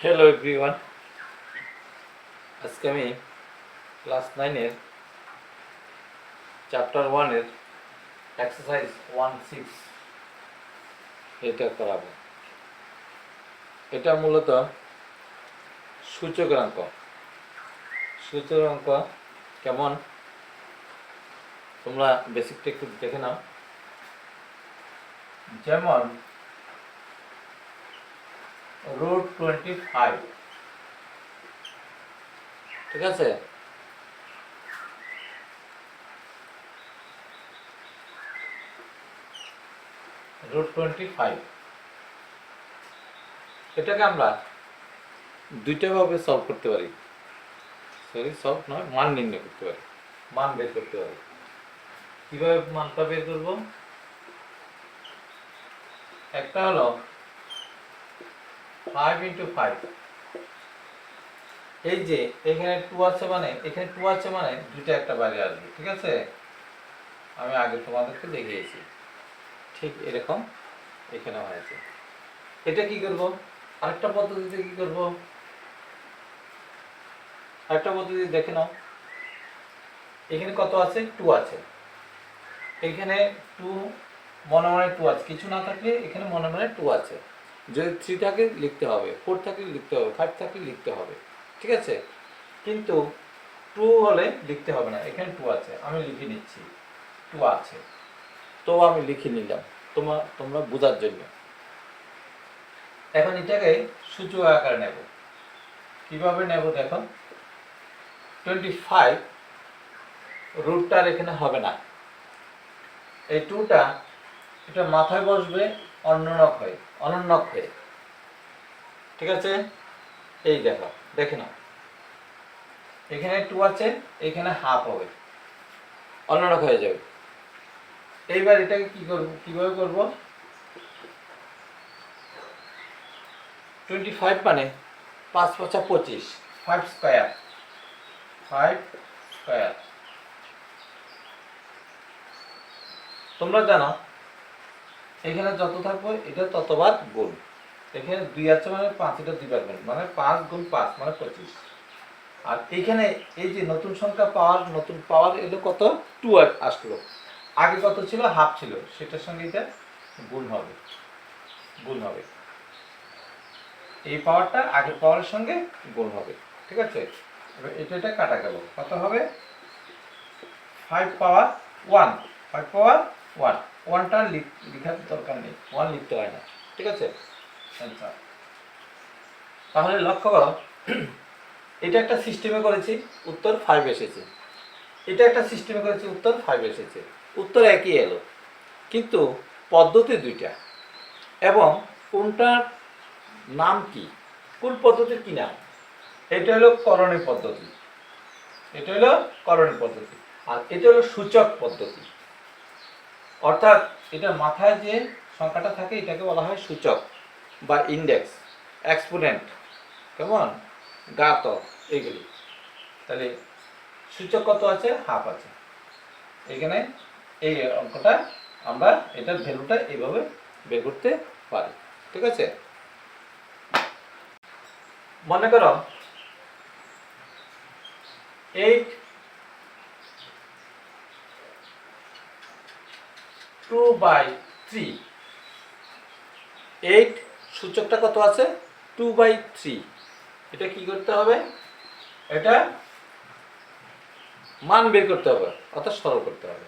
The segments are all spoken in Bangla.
হ্যালো এভরিওয়ান, আজকে আমি ক্লাস 9-এর চ্যাপ্টার 1-এর এক্সারসাইজ 1-6 এটা করাবো। এটা মূলত সূচকাঙ্ক। সূচকাঙ্ক কেমন তোমরা বেসিকটা একটু দেখে নাও। যেমন √25, ঠিক আছে? √25 এটাকে আমরা দুইটা ভাবে সলভ করতে পারি। সলভ নয়, মান নির্ণয় করতে পারি, মান বের করতে পারি। কিভাবে মানটা বের করব? একটা হলো 5 × 5, এই যে এখানে 2 আছে, মানে এখানে 2 আছে মানে দুইটা একটা বাইরে আসবে, ঠিক আছে? আমি আগে তোমাদেরকে দেখিয়েছি, ঠিক এরকম এখানে হয়েছে। এটা কি করব? আরেকটা পদ্ধতিতে কি করব? আরেকটা পদ্ধতি দেখে নাও। এখানে কত আছে? 2 আছে। এখানে 2 মনে মনে 2 আছে, কিছু না থাকলে এখানে মনে মনে 2 আছে। যদি 3 থাকে লিখতে হবে, 4 থাকলে লিখতে হবে, 5 থাকলে লিখতে হবে, ঠিক আছে? কিন্তু 2 হলে লিখতে হবে না, এখানে 2 আছে, আমি লিখে নিচ্ছি 2 আছে, তো আমি লিখে নিলাম তোমরা বোঝার জন্য। এখন এটাকে সূচক আকারে নেব। কিভাবে নেব দেখো। 25 রুটটার এখানে হবে না, এই 2টা এটা মাথায় বসবে অনন্যক হয়ে, ঠিক আছে? এই দেখো, দেখে নাও, এখানে 2 আছে, এখানে হাফ হবে, অনন্যক হয়ে যাবে। এইবার এটাকে কি করব, কিভাবে করব? 25 মানে 5 × 5 = 25, 5 স্কয়ার, 5 স্কয়ার। তোমরা জানো এখানে যত থাকবে এটা ততবার গুণ। এখানে 2 আছে মানে 5, এটা 2 বার গুণ, মানে 5 × 5 মানে 25। আর এখানে এই যে নতুন সংখ্যা পাওয়ার এলো কত? 2 আসলো। আগে কত ছিল? হাফ ছিল, সেটার সঙ্গে এটা গুণ হবে, এই পাওয়ারটা আগের পাওয়ারের সঙ্গে গুণ হবে, ঠিক আছে? এবার এটা কাটা গেল, কত হবে? 5 পাওয়ার 1, 5 পাওয়ার 1, 1টা লেখার দরকার নেই, 1 লিখতে হয় না, ঠিক আছে? আচ্ছা, তাহলে লক্ষ্য করো, এটা একটা সিস্টেমে করেছি, উত্তর 5 এসেছে। এটা একটা সিস্টেমে করেছি, উত্তর 5 এসেছে। উত্তর একই এলো, কিন্তু পদ্ধতি দুইটা। এবং কোনটার নাম কি, কোন পদ্ধতির কি নাম? এটা হলো করণীয় পদ্ধতি, আর এটা হলো সূচক পদ্ধতি। অর্থাৎ এটা মাথায় যে সংখ্যাটা থাকে এটাকে বলা হয় সূচক বা ইন্ডেক্স, এক্সপোনেন্ট, কেমন, ঘাতক, এগুলি। তাহলে সূচক কত আছে? হাফ আছে। এখানে এই অঙ্কটা আমরা এটার ভ্যালুটা এইভাবে বের করতে পারি, ঠিক আছে? মনে করো 8 2/3, 8 সূচকটা কত আছে? 2/3। এটা কি করতে হবে? এটা মান বের করতে হবে, অর্থাৎ সরল করতে হবে।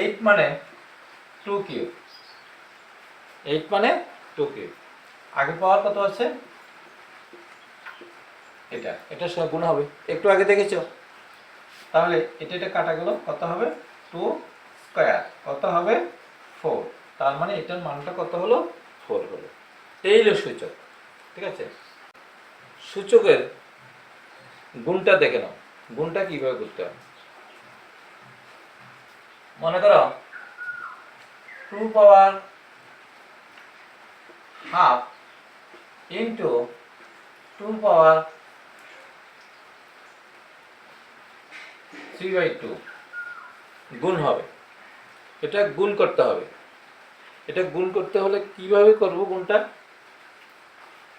8 মানে 2 কিউব, 8 মানে 2 কিউব। আগে পাওয়ার কত আছে? এটার সঙ্গে গুণ হবে, একটু আগে দেখেছো। তাহলে এটা কাটা গেল, কত হবে? 2 স্কয়ার, কত হবে? 4। তার মানে এটার মানটা কত হলো? 4 হলো। এই হলো সূচক, ঠিক আছে? সূচকের গুণটা দেখে নাও, গুণটা কিভাবে করতে হবে। মনে করো 2 পাওয়ার হাফ ইন্টু 2 পাওয়ার 3/2 গুণ হবে। এটা গুণ করতে হবে। এটা গুণ করতে হলে কিভাবে করব গুণটা?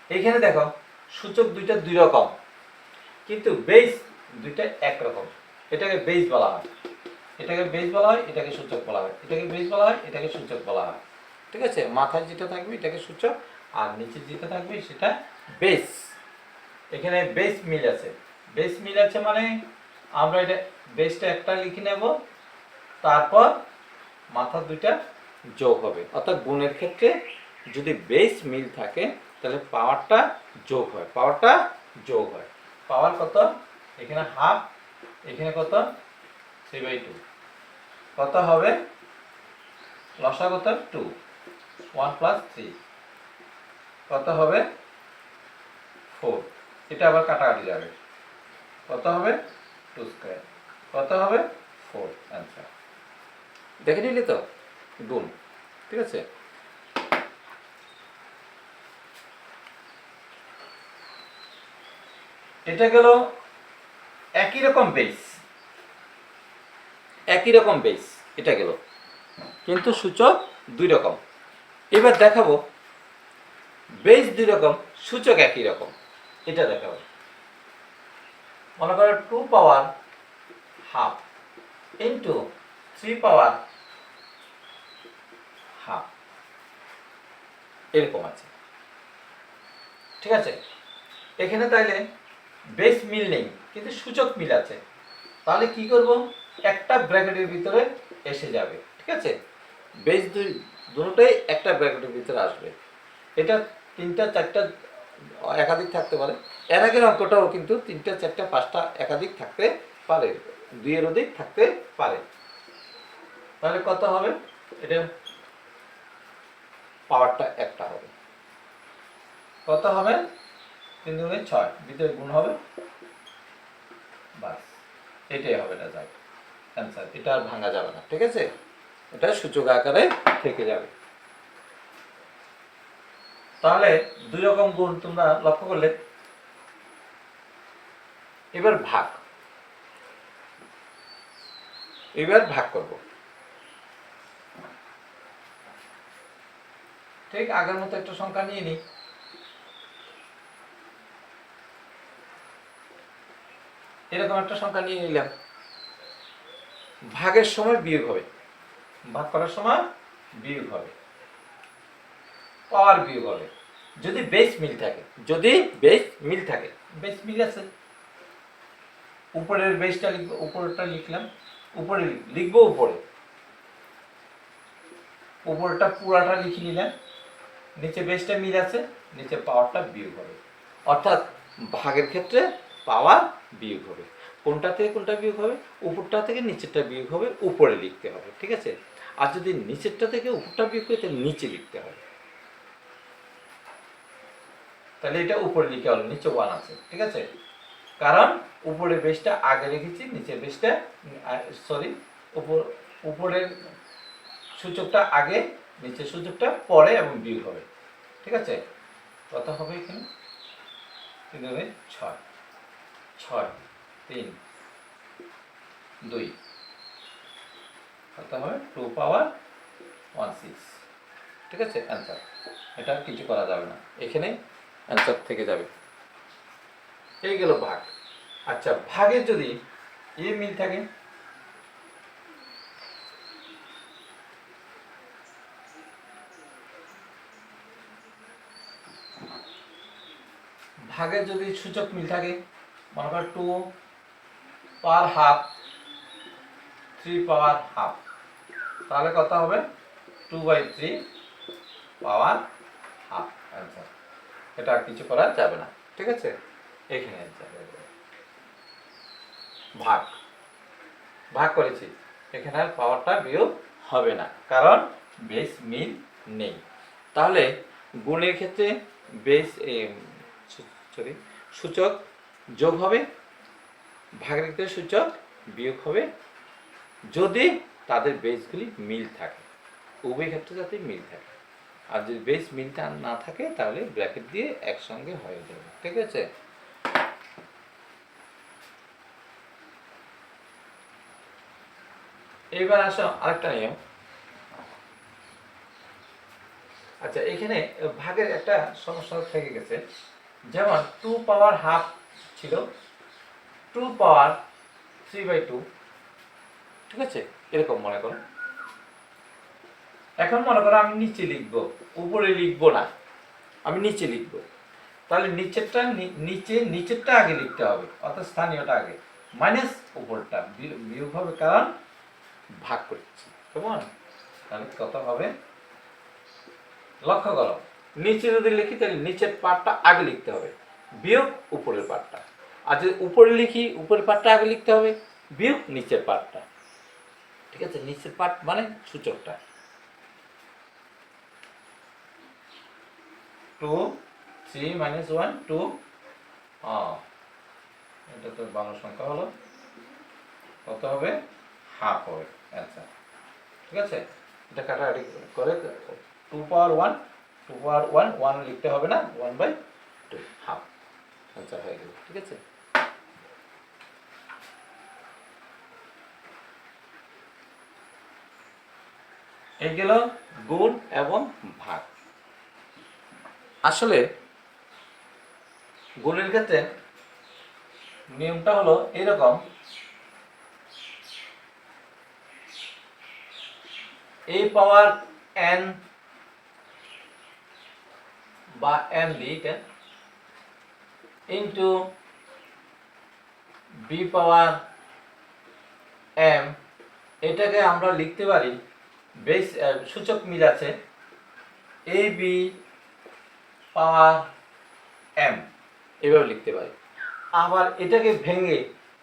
এইখানে দেখো সূচক দুইটা দুই রকম, কিন্তু বেস দুইটা একরকম। এটাকে বেস বলা হয়, এটাকে বেস বলা হয়, এটাকে সূচক বলা হয়, এটাকে বেস বলা হয়, এটাকে সূচক বলা হয়। ঠিক আছে, মাথায় যেটা থাকবে এটাকে সূচক, আর নিচে যেটা থাকবে সেটা বেস। এখানে বেস মিল আছে, বেস মিল আছে মানে আমরা এটা বেসটা একটা লিখে নেব, তারপর মাথা দুইটা যোগ হবে। অর্থাৎ গুণের ক্ষেত্রে যদি বেস মিল থাকে তাহলে পাওয়ারটা যোগ হয়, পাওয়ারটা যোগ হয়। পাওয়ার কত? এখানে হাফ, এখানে কত? 3/2। কত হবে? লসা কত? 2, 1 + 3 কত হবে? 4। এটা আবার কাটাকাটি যাবে, কত হবে? 2²। কত হবে? 4। অ্যান্সার দেখে নিলি তো গুণ। ঠিক আছে, এটা গেল একই রকম বেস, একই রকম বেস, এটা গেল, কিন্তু সূচক দুই রকম। এবার দেখাবো বেস দুই রকম, সূচক একই রকম। এটা দেখাবো। মনে করো 2 power half into 3 power half, এরকম আছে। ঠিক আছে, এখানে তাইলে বেস মিল নেই কিন্তু সূচক মিল আছে, তাহলে কি করব? একটা ব্র্যাকেটের ভিতরে এসে যাবে। ঠিক আছে, বেস দুটোই একটা ব্র্যাকেটের ভিতরে আসবে। এটা 3টা 4টা একাধিক থাকতে পারে, এর আগের অঙ্কটাও কিন্তু 3টা 4টা 5টা একাধিক থাকতে পারে, 2 এর অধিক থাকতে পারে। তাহলে কত হবে? এটা পাওয়ারটা একটা হবে, কত হবে? 3 × 6, ভিতরে গুণ হবে, বাস এটাই হবে রেজাল্ট, অ্যান্সার। এটা আর ভাঙা যাবে না। ঠিক আছে, এটা সূচক আকারে থেকে যাবে। তাহলে দুই রকম গুণ তোমরা লক্ষ্য করলে। এবার ভাগ, এবার ভাগ করব। ঠিক আগের মতো একটা সংখ্যা নিয়ে নিই। এরকম একটা সংখ্যা নিয়ে নিলাম, ভাগের সময় বিয়োগ হবে, ভাগ করার সময় বিয়োগ হবে, পাওয়ার বিয়োগ হবে যদি বেস মিল থাকে। যদি বেস মিল থাকে, বেস মিল আছে, উপরের বেসটা লিখবো, উপরেরটা লিখলাম, উপরে লিখবো, উপরে উপরটা পুরাটা লিখে নিলাম, নিচে বেসটা মিল আছে, নিচে পাওয়ারটা বিয়োগ হবে। অর্থাৎ ভাগের ক্ষেত্রে পাওয়ার বিয়োগ হবে। কোনটা থেকে কোনটা বিয়োগ হবে? উপরটা থেকে নিচেরটা বিয়োগ হবে, উপরে লিখতে হবে। ঠিক আছে, আর যদি নিচেরটা থেকে উপরটা বিয়োগ করে তাহলে নিচে লিখতে হবে। তাহলে এটা উপরে লিখে হলো, নিচে 1 আছে। ঠিক আছে, কারণ উপরে বেসটা আগে রেখেছি, নিচের বেসটা সরি উপরের সূচকটা আগে, নিচের সূচকটা পরে এবং বিয়োগ হবে। ঠিক আছে, কত হবে এখানে? 3 × 6, 6, 3, 2 কত হবে? 2 পাওয়ার 16। ঠিক আছে, অ্যান্সার। এটা কিছু করা যাবে না, এখানে অ্যান্সার থেকে যাবে। এই গেল ভাগ। আচ্ছা, ভাগে যদি এ মিল থাকে, ভাগের যদি সূচক মিল থাকে, মনে কর 2 পাওয়ার হাফ, 3 পাওয়ার হাফ, তাহলে কত হবে? 2/3 পাওয়ার হাফ, অ্যান্সার। এটা আর কিছু করা যাবে না। ঠিক আছে, এখানে অ্যান্সার হয়ে যাবে। ভাগ, ভাগ করেছি, এখানে আর পাওয়ারটা বিয়োগ হবে না, কারণ বেস মিল নেই। তাহলে গুণের ক্ষেত্রে বেস সূচক যোগ হবে, ভাগের ক্ষেত্রে সূচক বিয়োগ হবে যদি তাদের বেসগুলি মিল থাকে, উভয় ক্ষেত্রে যাতে মিল থাকে। আর যদি বেস মিলটা না থাকে তাহলে ব্র্যাকেট দিয়ে একসঙ্গে হয়ে যাবে। ঠিক আছে, এবার আসো আরেকটা নিয়ম। আচ্ছা, এখানে ভাগের একটা সমস্যা থেকে গেছে। যেমন 2 পাওয়ার হাফ ছিল 2 পাওয়ার 3/2, ঠিক আছে, এরকম মনে করো। এখন মনে করো আমি নিচে লিখবো, উপরে লিখবো না, আমি নিচে লিখবো। তাহলে নিচেরটা আগে লিখতে হবে, অর্থাৎ স্থানীয়টা আগে, মাইনাস উপরটা বিয়োগ হবে, কারণ ভাগ করছি, কেমন? তাহলে কত হবে লক্ষ্য করো, নিচে যদি লিখি তাহলে নিচের পার্টটা আগে লিখতে হবে, বিয়োগ উপরের পার্টটা। আর যদি উপরে লিখি উপরের পার্টটা আগে লিখতে হবে, বিয়োগ নিচের পার্টটা। ঠিক আছে, নিচের পার্ট মানে সূচকটা। 2 3 - 1 2, এটা তো ভালো সংখ্যা হলো, কত হবে হাফ হবে। আচ্ছা, ঠিক আছে, এটা কাটাকাটি করে 2 পাওয়ার 1 2 পাওয়ার 1 1 লিখতে হবে না, 1/2 হাফ। আচ্ছা, হয়ে গেল, ঠিক আছে। এই গেল গুণ এবং ভাগ। আসলে গুণের ক্ষেত্রে নিয়মটা হলো এরকম, a পাওয়ার n বা n দিই ইন্টু b পাওয়ার m, এটাকে আমরা লিখতে পারি, বেস সূচক মিল আছে, এ বি পাওয়ার m, এভাবে লিখতে পারি। আবার এটাকে ভেঙে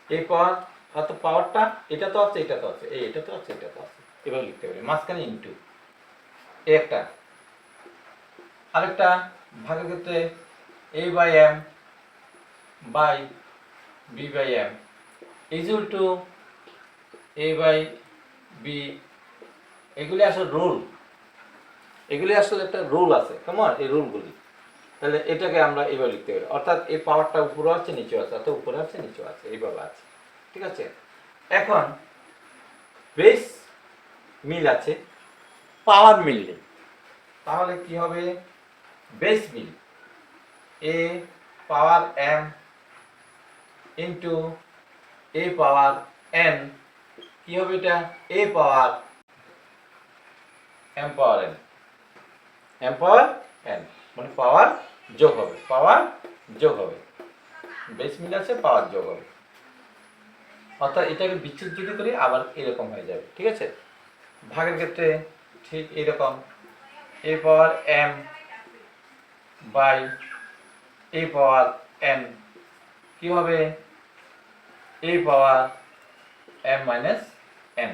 এই পাওয়ার, অর্থাৎ পাওয়ারটা এটা তো আছে, এটা তো আছে, এটা তো আছে, এটা তো আছে, এভাবে লিখতে পারি, মাঝখানে ইন্টু একটা। আরেকটা ভাগের ক্ষেত্রে a/m by b/m equal to a/b। এগুলি আসলে রুল, এগুলি আসলে একটা রুল আছে, কেমন, এই রুলগুলি। তাহলে এটাকে আমরা এইভাবে লিখতে পারি, অর্থাৎ এই পাওয়ারটা উপরে আছে নিচে আছে, অর্থাৎ উপরে আছে নিচে আছে, এইভাবে আছে, ঠিক আছে। এখন বেস মিল আছে, পাওয়ার মিল নেই, তাহলে কি হবে, বেস মিল a power m into a power n, কি হবে এটা, a power m power n, m power n মানে পাওয়ার যোগ হবে, পাওয়ার যোগ হবে, বেস মিল আছে, পাওয়ার যোগ হবে, অর্থাৎ এটাকে বিচ্ছেদ যদি করি আবার এরকম হয়ে যাবে, ঠিক আছে। ভাগের ক্ষেত্রে ঠিক এরকম, a power m by a power n, কি হবে, a power m minus n,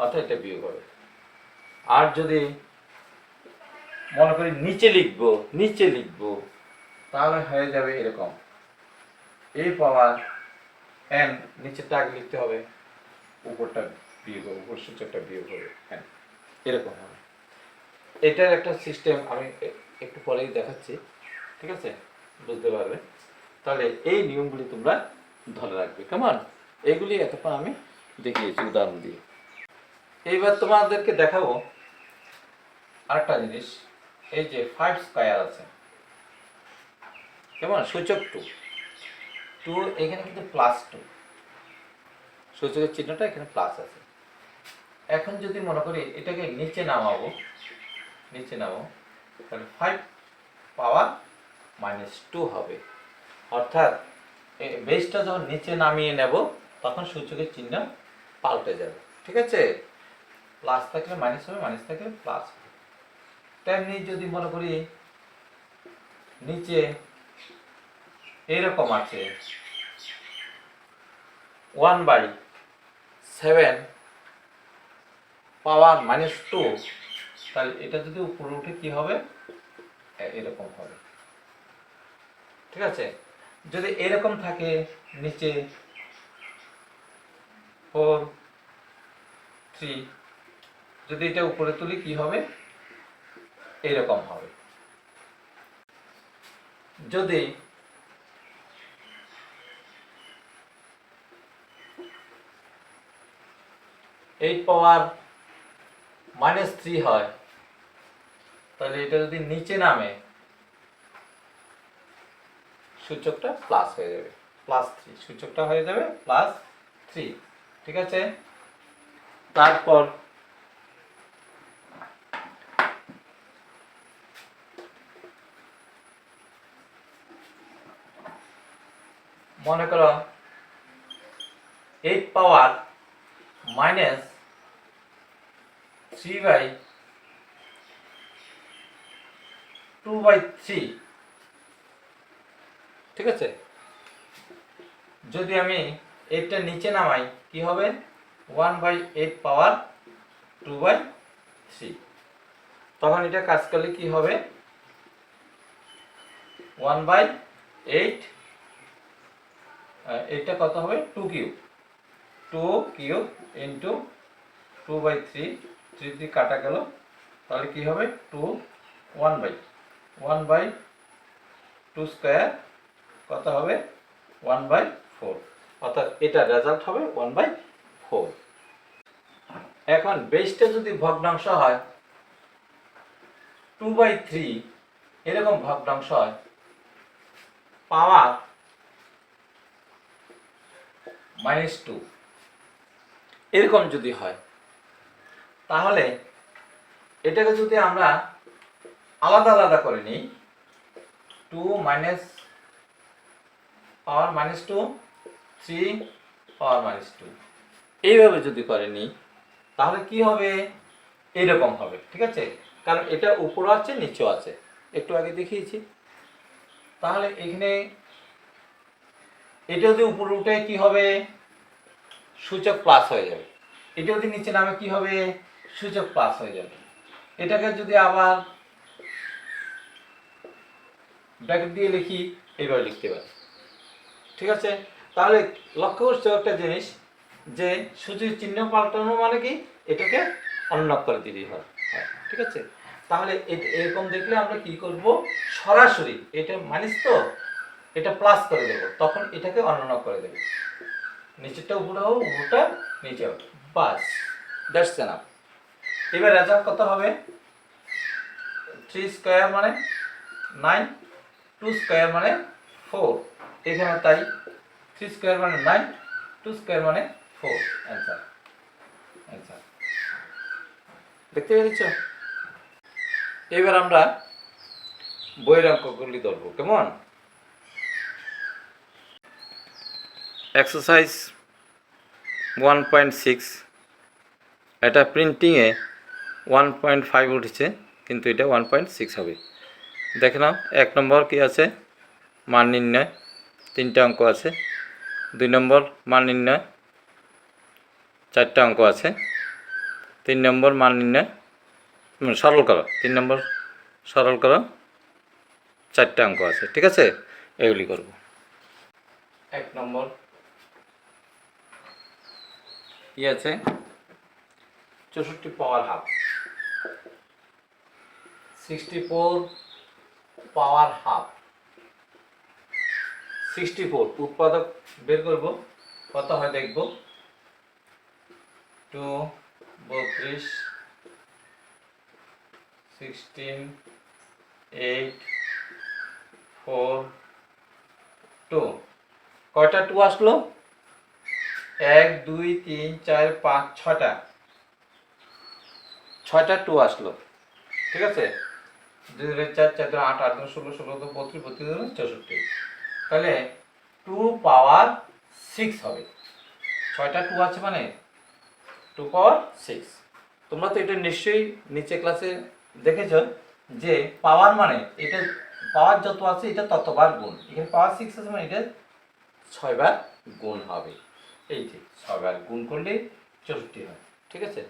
অর্থাৎ এটা বিয়োগ হবে। আর যদি মনে করি নিচে লিখবো তাহলে হয়ে যাবে এরকম, a পাওয়ার n, নিচেরটা আগে লিখতে হবে, উপরটা বিয়োগ হবে, উপর সূচকটা বিয়োগ হবে n, এরকম হবে। এটার একটা সিস্টেম আমি একটু পরেই দেখাচ্ছি, ঠিক আছে, বুঝতে পারবে। তাহলে এই নিয়মগুলি তোমরা ধরে রাখবে, কেমন, এইগুলি এতক্ষণ আমি দেখিয়েছি উদাহরণ দিয়ে। এইবার তোমাদেরকে দেখাবো আরেকটা জিনিস, এই যে 5 স্কয়ার আছে, কেমন, সূচক 2 এখানে কিন্তু +2, সূচকের চিহ্নটা এখানে প্লাস আছে। এখন যদি মনে করি এটাকে নিচে নামাবো, তাহলে 5 পাওয়ার -2 হবে, অর্থাৎ বেসটা যখন নিচে নামিয়ে নেব তখন সূচকের চিহ্ন পাল্টে যাবে, ঠিক আছে, প্লাস থাকলে মাইনাস হবে, মাইনাস থাকলে প্লাস হবে। তেমনি যদি মনে করি নিচে এরকম আছে 1/7 পাওয়ার -2, তাহলে এটা যদি উপরে উঠে কি হবে, এরকম হবে, ঠিক আছে। যদি এরকম থাকে নিচে 4 3, যদি এটা উপরে তুলি কি হবে, এরকম হবে। যদি -8 পাওয়ার -3 হয় তাহলে এটা যদি নিচে নামে সূচকটা প্লাস হয়ে যাবে, +3, সূচকটা হয়ে যাবে +3। ঠিক আছে, তারপর মনে করো 8 পাওয়ার -3/2/3। ঠিক আছে, যদি আমি এইটা নিচে নামাই কি হবে 1/8 পাওয়ার 2/3। তখন এটা কাজ করলে কি হবে 1/8, এটা কত হবে 2 কিউব ইন্টু 2/3, 3 দিয়ে কাটা গেল, তাহলে কি হবে 1/2 স্কোয়ার কত হবে 1/4, অর্থাৎ এটা রেজাল্ট হবে 1/4। এখন বেসটা যদি ভগ্নাংশ হয় 2/3, এরকম ভগ্নাংশ হয় পাওয়ার -2, এরকম যদি হয় তাহলে এটাকে যদি আমরা আলাদা আলাদা করে নিই 2 পাওয়ার -2, 3 পাওয়ার -2, এইভাবে যদি করে নিই তাহলে কি হবে এইরকম হবে। ঠিক আছে, কারণ এটা উপরও আছে নিচেও আছে, একটু আগে দেখিয়েছি। তাহলে এখানে এটা যদি উপরে উঠে কি হবে সূচক প্লাস হয়ে যাবে, এটা যদি নিচে নামে কি হবে সূচক প্লাস হয়ে যাবে। এটাকে যদি আবার ব্র্যাকেট দিয়ে লিখি এইভাবে লিখতে পারি। ঠিক আছে, তাহলে লক্ষ্য করছো একটা জিনিস যে সূচক চিহ্ন পাল্টানো মানে কি এটাকে অন্য করে দিলেই হয়। ঠিক আছে, তাহলে এরকম দেখলে আমরা কি করব সরাসরি এটা মাইনাস তো এটা প্লাস করে দেব, তখন এটাকে অন্য করে দেব, নিচেরটা উপরে হোক উপরটা নিচে হোক, বাস দ্যাটস এনাফ। এবার রেজাল্ট কত হবে 3 স্কয়ার মানে 9, 2 স্কয়ার মানে 4, এখানে তাই 3 স্কয়ার মানে 9, 2 স্কয়ার মানে 4, অ্যান্সার। দেখতে পেরেছ? এবার আমরা বইয়ের অঙ্কগুলি ধরবো, কেমন? এক্সারসাইজ 1.6, এটা প্রিন্টিংয়ে 1.5 উঠেছে কিন্তু এটা 1.6 হবে। দেখে নাও 1 নম্বর কি আছে মান নির্ণয়, 3টা অঙ্ক আছে। 2 নম্বর মান নির্ণয়, 4টা অঙ্ক আছে। 3 নম্বর মান নির্ণয় সরল করো, 3 নম্বর সরল করো, 4টা অঙ্ক আছে। ঠিক আছে, এগুলি করব। 1 নম্বর কি আছে 64 পাওয়ার হাফ, 64 পাওয়ার হাফ, 64 উৎপাদক বের করব কত হয় দেখব 2 32 16 8 4 2, কয়টা 2 আসলো 1 2 3 4 5 6টা 2 আসলো। ঠিক আছে, 2 4 4 8 8 16 16 32 32 64, তাহলে 2 পাওয়ার 6 হবে। 6টা 2 আছে মানে 2 পাওয়ার 6। তোমরা তো এটা নিশ্চয়ই নিচে ক্লাসে দেখেছো যে পাওয়ার মানে এটা পাওয়ার যত আছে এটা ততবার গুণ, এখানে পাওয়ার 6 আছে মানে এটা 6 বার গুণ হবে। এই যে 6 বার গুণ করলে 64 হয়। ঠিক আছে,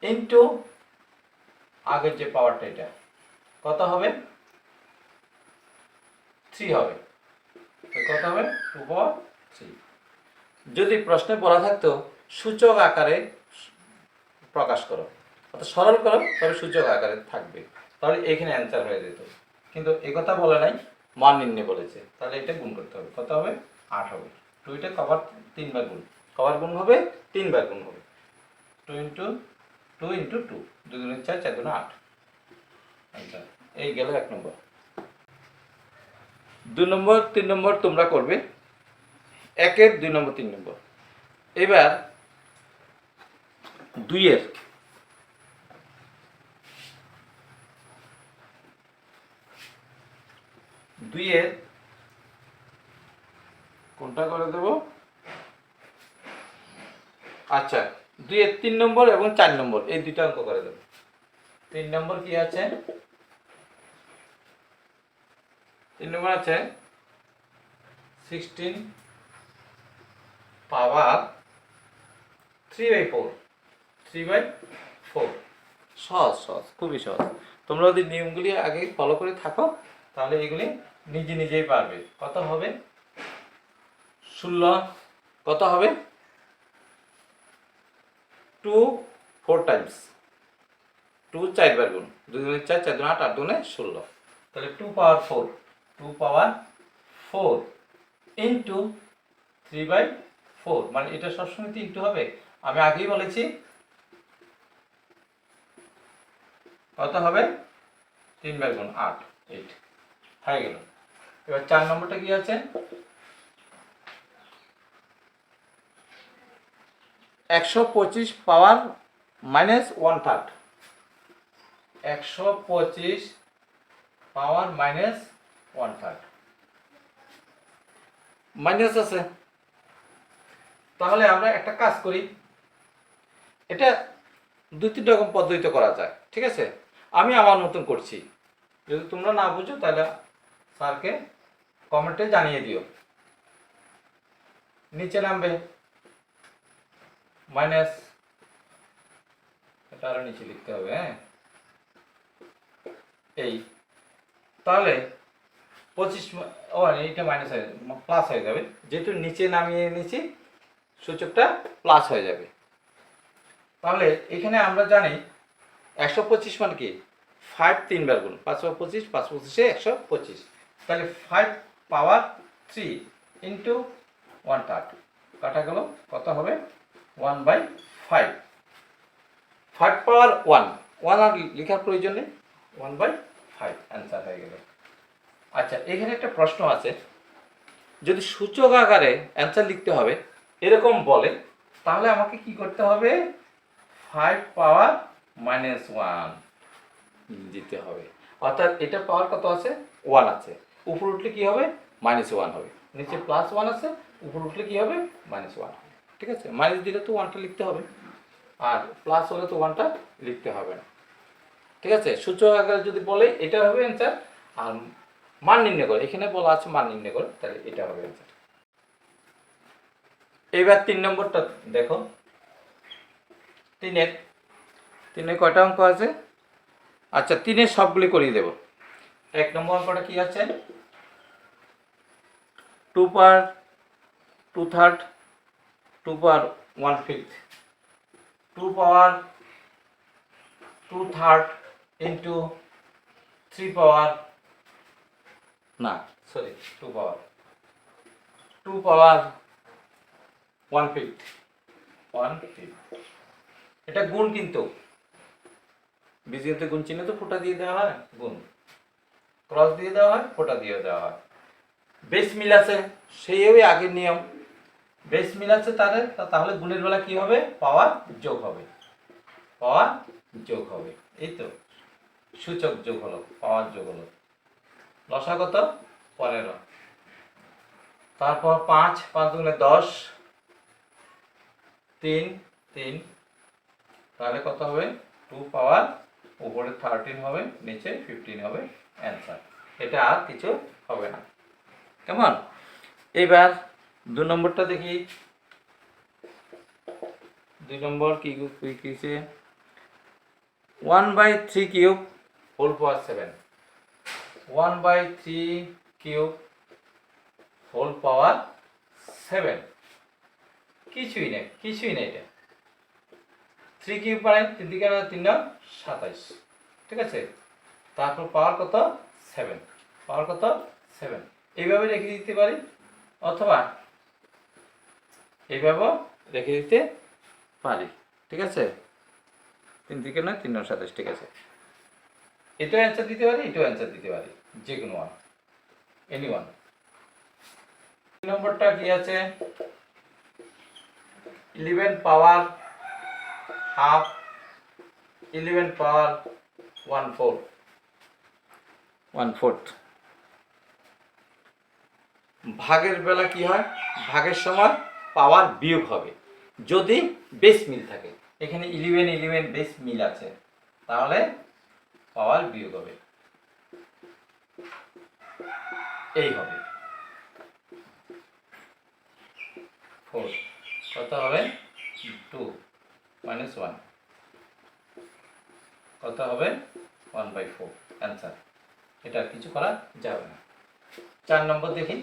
ইনটু আগের যে পাওয়ারটা এটা কত হবে 3 হবে, কত হবে 2 পাওয়ার 3। যদি প্রশ্নে বলা থাকতো সূচক আকারে প্রকাশ করো অর্থাৎ সরল করো তবে সূচক আকারে থাকবে, তাহলে এখানে অ্যান্সার হয়ে যেত, কিন্তু একথা বলে নাই, মান নির্ণয় বলেছে। তাহলে এটা গুণ করতে হবে, কত হবে 8 হবে। 2টা কভার 3 বার গুণ, কভার গুণ হবে 3 বার গুণ হবে, 2 ইন্টু 2 ইন্টু 2, 2 4 4 8, আচ্ছা, এই গেল 1 নম্বর। 2 নম্বর 3 নম্বর তোমরা করবে, 1-এর 2 নম্বর 3 নম্বর। এবার 2-এর কোনটা করে দেব? আচ্ছা, 2-এর 3 নম্বর এবং 4 নম্বর এই দুইটা অঙ্ক করে দেব। 3 নম্বর কি আছে? 3 নম্বর আছে 16 পাওয়ার 3/4। 3/4 সহজ সহজ, খুবই সহজ। তোমরা যদি নিয়মগুলি আগে ফলো করে থাকো তাহলে এগুলি নিজে নিজেই পারবে। কত হবে? 16 কত হবে? 2 4 টাইমস, 2 4 বার গুণ, 2 দুগুণে 4, 4 দুগুণে 8, 8 দুগুণে 16। তাহলে 2 পাওয়ার 4, 2 পাওয়ার 4 ইন্টু 3/4, মানে এটা সবসময় তো ইন্টু হবে। আমি আগেই বলেছি কত হবে? 3 বার গুণ 8, 8 হয়ে গেল। এবার 4 নম্বরটা কি আছে? 125 power minus 1/3। 125 power minus 1/3 minus আছে। তাহলে আমরা একটা কাজ করি, এটা 2-3 রকম পদ্ধতিতে করা যায়, ঠিক আছে? আমি আমার মতন করছি, যদি তোমরা না বুঝো তাহলে স্যারকে কমেন্টে জানিয়ে দিও। নিচে নামবে মাইনাস, এটা আরো নিচে লিখতে হবে, হ্যাঁ, এই। তাহলে 25, ও এইটা মাইনাস হয়ে প্লাস হয়ে যাবে, যেহেতু নিচে নামিয়ে নিয়েছি সূচকটা প্লাস হয়ে যাবে। তাহলে এখানে আমরা জানি 125 মানে কি? 5 3 বার গুণ, 5 × 25, 5 × 25 125। তাহলে 5 পাওয়ার 3 ইন্টু 1/3 কাটা গেল, কত হবে? 1/5। 5 পাওয়ার 1 আর লেখার প্রয়োজন নেই, 1/5 অ্যান্সার হয়ে গেল। আচ্ছা, এখানে একটা প্রশ্ন আছে, যদি সূচক আকারে অ্যান্সার লিখতে হবে এরকম বলে তাহলে আমাকে কি করতে হবে? 5 পাওয়ার মাইনাস 1 দিতে হবে। অর্থাৎ এটা পাওয়ার কত আছে? 1 আছে। উপর উঠলে কি হবে? -1 হবে। নিচে +1 আছে, উপর উঠলে কি হবে? -1 হবে। ঠিক আছে? মাইনাস দিলে তো 1টা লিখতে হবে, আর প্লাস হলে তো 1টা লিখতে হবে না। ঠিক আছে? সূচক আকারে যদি বলে এটা হবে অ্যান্সার, আর মান নির্ণয় করে, এখানে বলা আছে মান নির্ণয় করে, তাহলে এটা হবে অ্যান্সার। এইবার 3 নম্বরটা দেখো। 3-এর কয়টা অঙ্ক আছে? আচ্ছা, 3-এর সবগুলি করিয়ে দেব। 1 নম্বর অঙ্কটা কি আছে? 2 পাওয়ার 2/3, 2 পাওয়ার 1/5, 2 পাওয়ার 2/3 ইন্টু 3 পাওয়ার, না সরি, 2 পাওয়ার 1/5। এটা গুণ, কিন্তু বীজগণিতে গুণ চিহ্ন তো ফোঁটা দিয়ে দেওয়া হয়, গুণ ক্রস দিয়ে দেওয়া হয়, ফোঁটা দিয়ে দেওয়া হয়। বেশ মিল আছে, সেই আগের নিয়ম, বেশ মিল আছে তাহলে গুণের বেলা কি হবে? পাওয়ার যোগ হবে, পাওয়ার যোগ হবে। এই তো সূচক যোগ হলো, পাওয়ার যোগ হলো। লসা কত? 15। তারপর 5 দুগুণে 10, 3 3, তাহলে কত হবে? 2 পাওয়ার উপরে 13 হবে, নিচে 15 হবে অ্যান্সার। এটা আর কিছু হবে না। কেমন? এইবার 2 নম্বরটা দেখি। 2 নম্বর কি কিছে? 1/3 cube whole power 7, 1/3 cube whole power 7। কিছুই নেই এটা। 3 কিউব মানে 3 দিকে 3 27, ঠিক আছে? তারপর পাওয়ার কত? 7, পাওয়ার কত? 7। এইভাবে রেখে দিতে পারি, অথবা এইভাবে রেখে দিতে পারি, ঠিক আছে? 3 দিকে 3 27, ঠিক আছে। এটাও অ্যান্সার দিতে পারি, এটাও অ্যান্সার দিতে পারি, যে কোনো ওয়ান, এনি ওয়ান। নম্বরটা কি আছে? 11 পাওয়ার হাফ, 11 পাওয়ার 1/4। ভাগের বেলা কি হয়? ভাগের সময় পাওয়ার বিয়োগ হবে যদি বেস মিল থাকে। এখানে 11 বেস মিল আছে, তাহলে পাওয়ার বিয়োগ হবে, এই হবে 4। কত হবে? 2 - 1, কত হবে? 1/4 অ্যান্সার। এটা কিছু করা যাবে না। 4 নম্বর দেখি,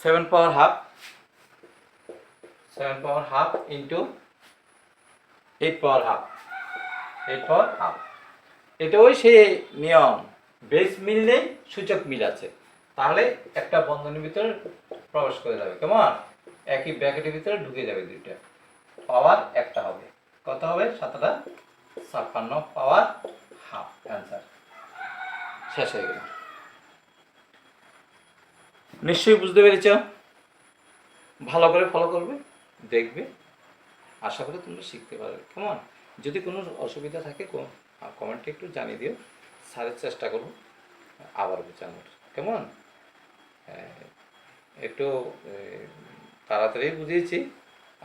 7 power half into 8 power half. এটা ওই সেই নিয়ম, বেস মিল নেই, সূচক মিল আছে, তাহলে একটা বন্ধনীর ভিতরে প্রবেশ করে যাবে, কেমন? একই ব্র্যাকেটের ভিতরে ঢুকে যাবে দুইটা, পাওয়ার একটা হবে। কত হবে? 7টা 56 পাওয়ার হাফ অ্যান্সার। শেষ হয়ে গেল। নিশ্চয়ই বুঝতে পেরেছ? ভালো করে ফলো করবে, দেখবে, আশা করি তোমরা শিখতে পারবে, কেমন? যদি কোনো অসুবিধা থাকে কমেন্টে একটু জানিয়ে দিও, স্যারের চেষ্টা করবো আবার বোঝানোর, কেমন? একটু তাড়াতাড়ি বুঝিয়েছি,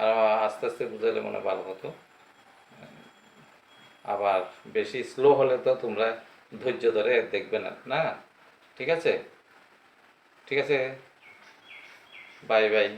আর আস্তে আস্তে বুঝালে মনে ভালো হতো। আবার বেশি স্লো হলে তো তোমরা ধৈর্য ধরে দেখবে না, না? ঠিক আছে, ঠিক আছে, বাই বাই।